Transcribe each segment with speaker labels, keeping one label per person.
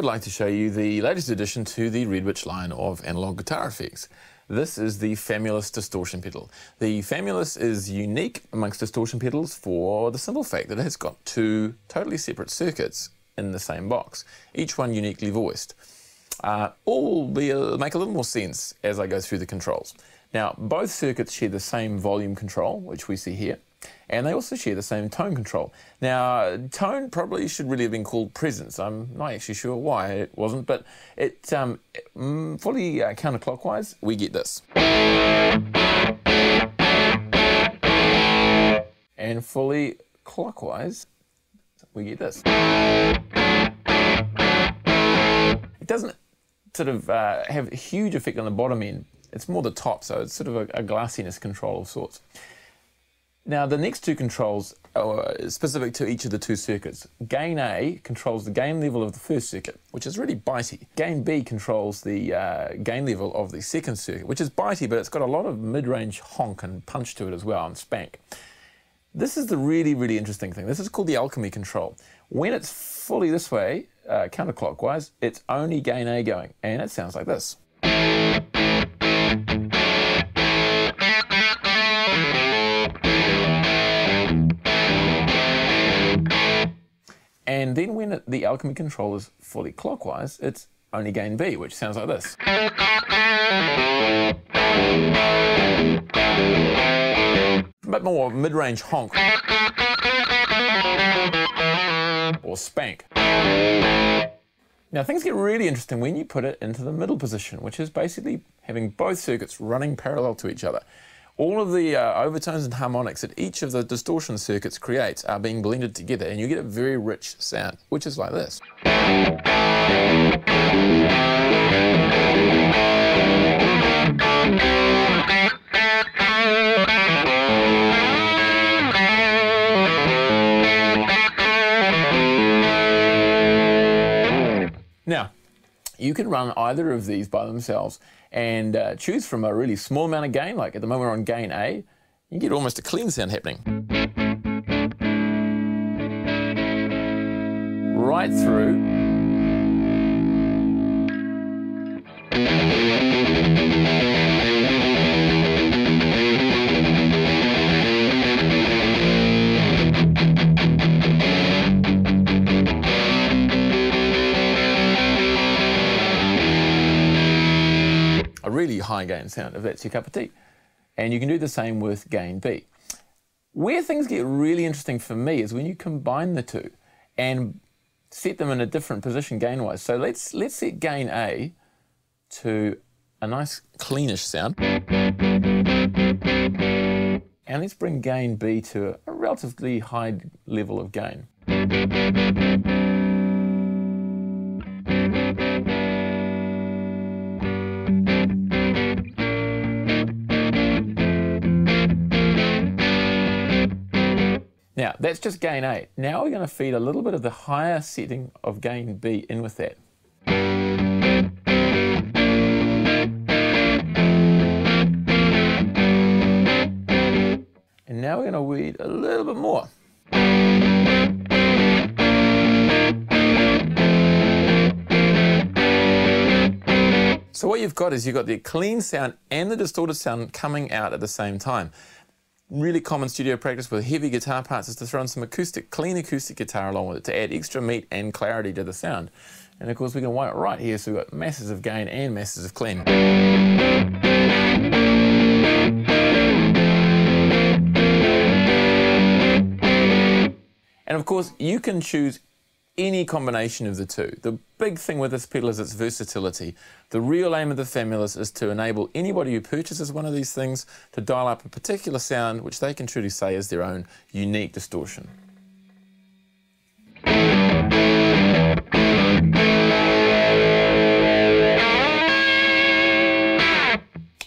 Speaker 1: would like to show you the latest addition to the Redwitch line of analog guitar effects. This is the Famulus Distortion pedal. The Famulus is unique amongst distortion pedals for the simple fact that it has got two totally separate circuits in the same box, each one uniquely voiced. All will make a little more sense as I go through the controls. Now, both circuits share the same volume control, which we see here, and they also share the same tone control. Now, tone probably should really have been called presence. I'm not actually sure why it wasn't, but it fully counterclockwise, we get this. And fully clockwise, we get this. It doesn't sort of have a huge effect on the bottom end. It's more the top, so it's sort of a glassiness control of sorts. Now, the next two controls are specific to each of the two circuits. Gain A controls the gain level of the first circuit, which is really bitey. Gain B controls the gain level of the second circuit, which is bitey, but it's got a lot of mid-range honk and punch to it as well, and spank. This is the really, really interesting thing. This is called the alchemy control. When it's fully this way, counterclockwise, it's only gain A going, and it sounds like this. And then when the alchemy control is fully clockwise, it's only gain B, which sounds like this. But more mid-range honk or spank. Now, things get really interesting when you put it into the middle position, which is basically having both circuits running parallel to each other. All of the overtones and harmonics that each of the distortion circuits creates are being blended together, and you get a very rich sound, which is like this. Now, you can run either of these by themselves and choose from a really small amount of gain, like at the moment we're on gain A, you get almost a clean sound happening. Right through. A really high gain sound, if that's your cup of tea. And you can do the same with gain B. Where things get really interesting for me is when you combine the two and set them in a different position gain-wise. So let's set gain A to a nice cleanish sound. And let's bring gain B to a relatively high level of gain. Now, that's just gain A. Now we're going to feed a little bit of the higher setting of gain B in with that. And now we're going to weed a little bit more. So what you've got is you've got the clean sound and the distorted sound coming out at the same time. Really common studio practice with heavy guitar parts is to throw in some clean acoustic guitar along with it to add extra meat and clarity to the sound. And of course we can want it right here, so we've got masses of gain and masses of clean. And of course you can choose any combination of the two. The big thing with this pedal is its versatility. The real aim of the Famulus is to enable anybody who purchases one of these things to dial up a particular sound which they can truly say is their own unique distortion.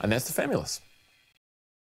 Speaker 1: And that's the Famulus.